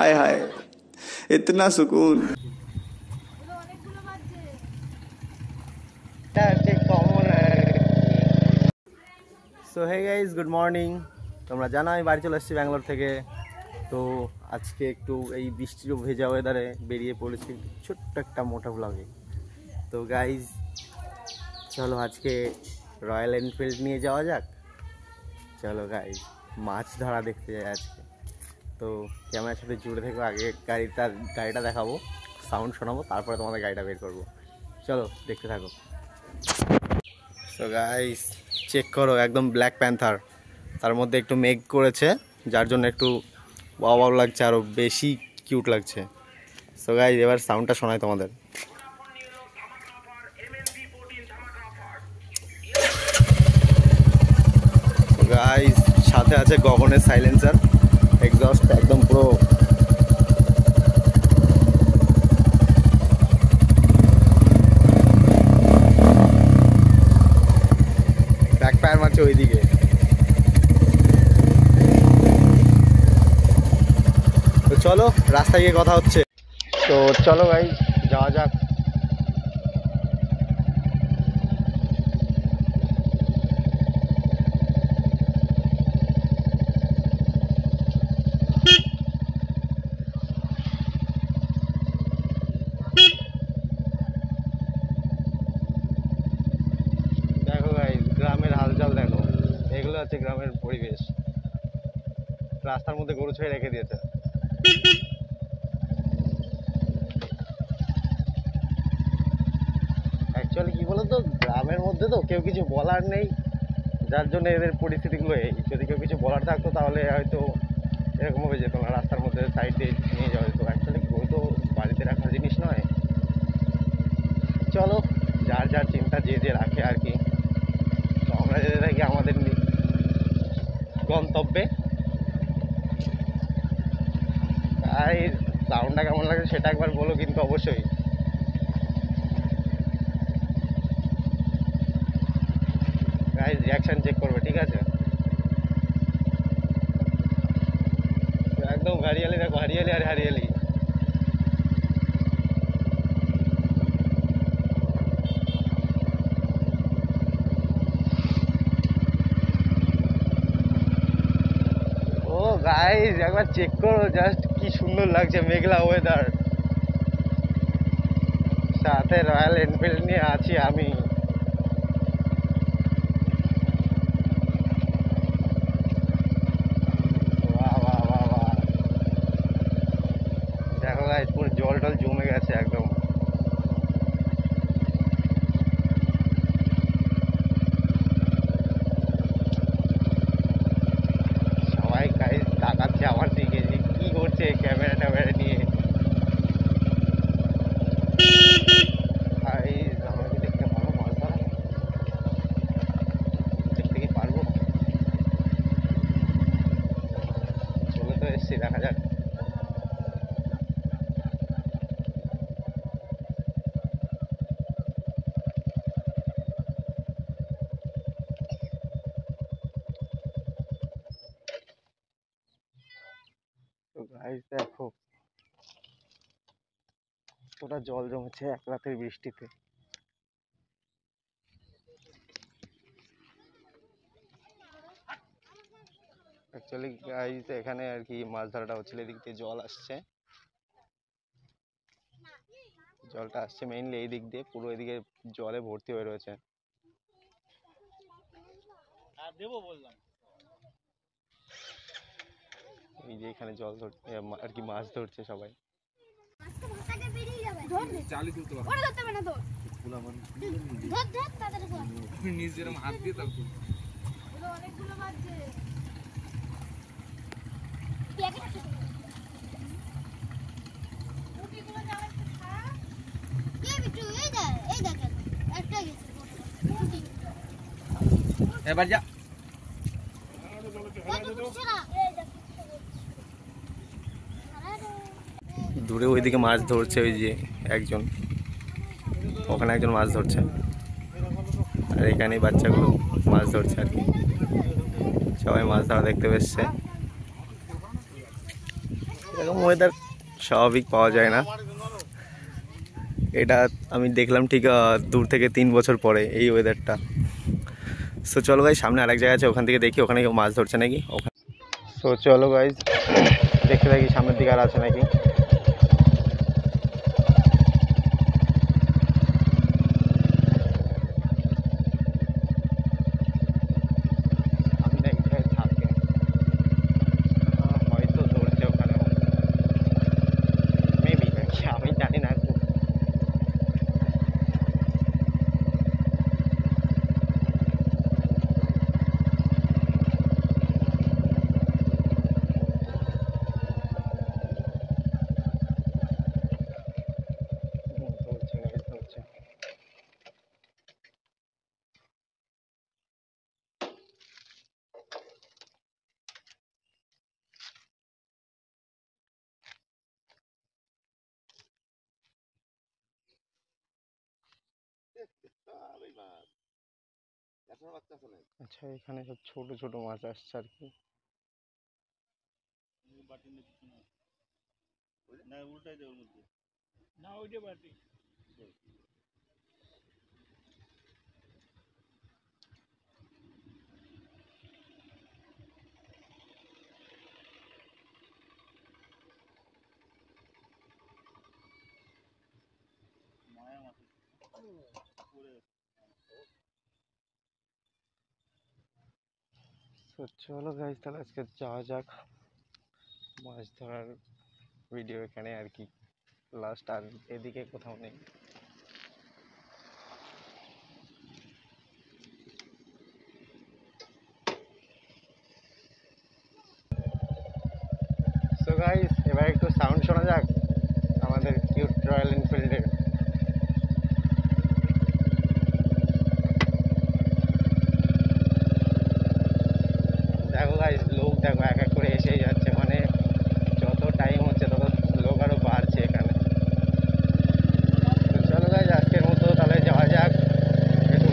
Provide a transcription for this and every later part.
हाय हाय इतना सुकून। So hey guys, good morning. তোমরা জানো আমি বাড়ি চলে এসেছি ব্যাঙ্গালোর থেকে। তো আজকে একটু এই বৃষ্টির ভেজা ওয়েদারে বেরিয়ে পড়েছি ছোট্ট একটা মোটা ব্লগে। তো গাইজ চলো আজকে রয়্যাল এনফিল্ড নিয়ে যাওয়া যাক। চলো গাইজ মাছ ধরা দেখতে যাই আজকে। তো ক্যামেরার সাথে জুড়ে থেকো, আগে গাড়িটা দেখাবো, সাউন্ড শোনাবো, তারপরে তোমাদের গাড়িটা বের করবো। চলো দেখতে থাকো। সো গাইস চেক করো, একদম ব্ল্যাক প্যান্থার, তার মধ্যে একটু মেঘ করেছে যার জন্য একটু ওয়াও লাগছে, আরও বেশি কিউট লাগছে। সো গাইস এবার সাউন্ডটা শোনাই তোমাদের। গাইস সাথে আছে গগনের সাইলেন্সার, এক্সস্ট একদম পুরো ব্যাকফায়ার মারছে ওইদিকে। তো চলো রাস্তায় গিয়ে কথা হচ্ছে। তো চলো ভাই যাওয়া যাক। দেখো ভাই গ্রামের হালচাল দেখো, এগুলো হচ্ছে গ্রামের পরিবেশ। রাস্তার মধ্যে গরু ছেড়ে রেখে দিয়েছে। অ্যাকচুয়ালি কি বলতো, গ্রামের মধ্যে তো কেউ কিছু বলার নেই, যার জন্য এদের পরিস্থিতিগুলো এই। যদি কেউ কিছু বলার থাকতো তাহলে হয়তো এরকম হয়ে যেত না, রাস্তার মধ্যে সাইডে নিয়ে যাওয়া যেত। অ্যাকচুয়ালি গরু তো বাড়িতে রাখার জিনিস নয়। চলো যার যার চিন্তা যে যে রাখে আর কি। তো আমরা যেতে থাকি আমাদের গন্তব্যে। তাই সাউন্ডটা কেমন লাগে সেটা একবার বলো কিন্তু অবশ্যই। গাইস রিয়াকশন চেক করবে, ঠিক আছে? একদম হারিয়ালি দেখো, হারিয়ালি আর হারিয়ালি। ও গাইস একবার চেক করো, জাস্ট কি সুন্দর লাগছে, মেঘলা ওয়েদার, সাথে রয়্যাল এনফিল্ড নিয়ে আছি আমি। বাহ বাহ বাহ বাহ, দেখো গাইস পুরো জল টল জমে গেছে একদম। সবাই গাইস তাকাচ্ছে আমার দিকে যে কি করছে ক্যামেরা ট্যামেরা নিয়ে। গাইস আমরা কি দেখতে পারবো মাছ ধরা? দেখতে কি পারবো? চলে তো এসছি, দেখা যাক। তো গাইস দেখো কতটা জল জমেছে এক রাতের বৃষ্টিতে। অ্যাকচুয়ালি গাইস এখানে আর কি মাছ ধরাটা হচ্ছিল, এদিক দিয়ে জল আসছে, জলটা আসছে মেইনলি এই দিক দিয়ে, পুরো এদিকে জলে ভর্তি হয়ে রয়েছে। এই যে এখানে জল ধরছে আর কি, মাছ ধরছে সবাই। নিজের হাত দিয়ে তার এবার যা দূরে ওইদিকে মাছ ধরছে, ওই যে একজন, ওখানে একজন মাছ ধরছে, আর এখানে বাচ্চাগুলো মাছ ধরছে আর কি। সবাই মাছ ধরা দেখতে এসছে। এরকম ওয়েদার স্বাভাবিক পাওয়া যায় না। এটা আমি দেখলাম ঠিক দূর থেকে 3 বছর পরে এই ওয়েদারটা। সো চলো গাইজ, সামনে আরেক জায়গা আছে, ওখান থেকে দেখি ওখানে কেউ মাছ ধরছে নাকি। ওখানে সো চলো গাইজ, দেখতে থাকি সামনের দিকে আর আছে নাকি। হয়তো ধরছে ওখানে, মেবি, আমি জানি না। আচ্ছা, এখানে সব ছোট ছোট মাছ আসছে আর কি। তো চলো গাইজ, তাহলে আজকে যাওয়া যাক। মাছ ধরার ভিডিও এখানে আর কি লাস্ট, আর এদিকে কোথাও নেই। সো গাইজ, এবার একটু সাউন্ড শোনা যাক আমাদের কিউট রয়্যাল এনফিল্ডের। দেখো গাইজ, লোক দেখো এক এক করে এসেই যাচ্ছে, মানে যত টাইম হচ্ছে তত লোক আরো বাড়ছে এখানে। তো চলো গাইজ, আজকের মতো তাহলে যাওয়া যাক। একটু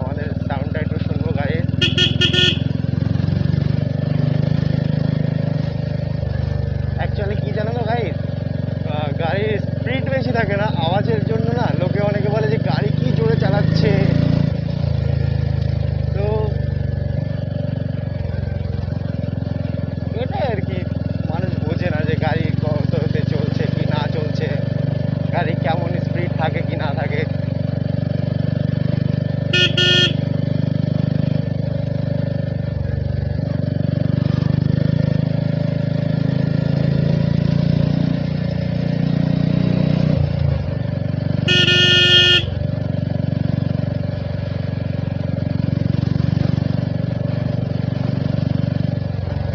আমাদের সাউন্ডটা একটু শুনবো গাড়ির। অ্যাকচুয়ালি কি জানো তো গাইজ, গাড়ির স্পিড বেশি থাকে না, আওয়াজের জন্য না লোকে অনেকে বলে যে গাড়ি কি জোরে চালাচ্ছে। তো এটাই আর কি, মানুষ বোঝে না যে গাড়ি কততে চলছে কি না চলছে, গাড়ি কেমন স্পিড থাকে কি না থাকে।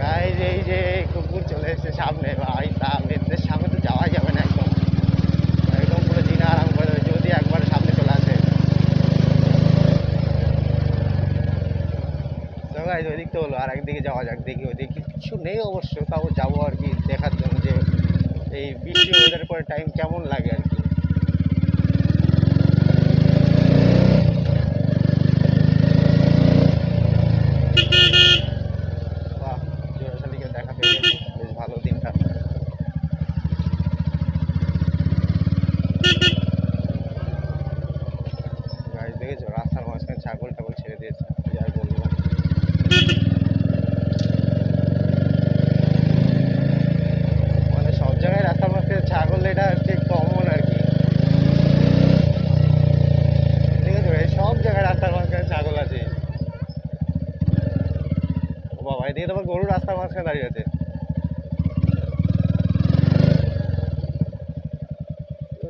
গাইজ, এই যে কুকুর চলে এসেছে সামনে, ভাই সামনে, এদের সামনে তো যাওয়া যাবে না, একদম একদম পুরো দিন আরাম করে দেবে যদি একবার সামনে চলে আসে। তো গাইজ, ওই দিক তো হলো, আর একদিকে যাওয়া যাক, দেখি ওইদিকে কিছু নেই অবশ্য, তাও যাবো আর কি দেখার জন্য যে এই বৃষ্টি ওয়েদার পরে টাইম কেমন লাগে আর কি। বাহ, জোড়াশালিকে দেখা পেয়ে গেছি, বেশ ভালো দিনটা। গাইজ দেখেছো, রাস্তার মাঝখানে ছাগল টাগল ছেড়ে দিয়েছে, যাই বলবো। মানে সব জায়গায় রাস্তার মাঝখানে ছাগল, এটা আর কি কমন আর কি। ঠিক আছে ভাই, সব জায়গায় রাস্তার মাঝখানে ছাগল আছে। ও বাবা, এদিকে তোমার গরু রাস্তার মাঝখানে দাঁড়িয়ে আছে।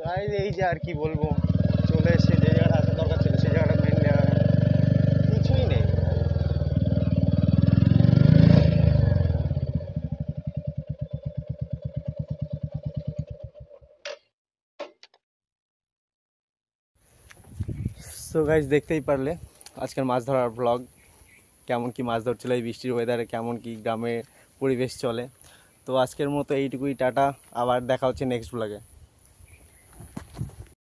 গাইজ, এই যে আর কি বলবো, চলে এসে যে জায়গাটা আসা দরকার ছিল সেই জায়গাটা মেনলি কিছুই নেই। সো গাইজ, দেখতেই পারলে আজকের মাছ ধরার ব্লগ, কেমন কি মাছ ধরছিল এই বৃষ্টির ওয়েদারে, কেমন কি গ্রামের পরিবেশ চলে। তো আজকের মতো এইটুকুই, টাটা, আবার দেখা হচ্ছে নেক্সট ব্লগে।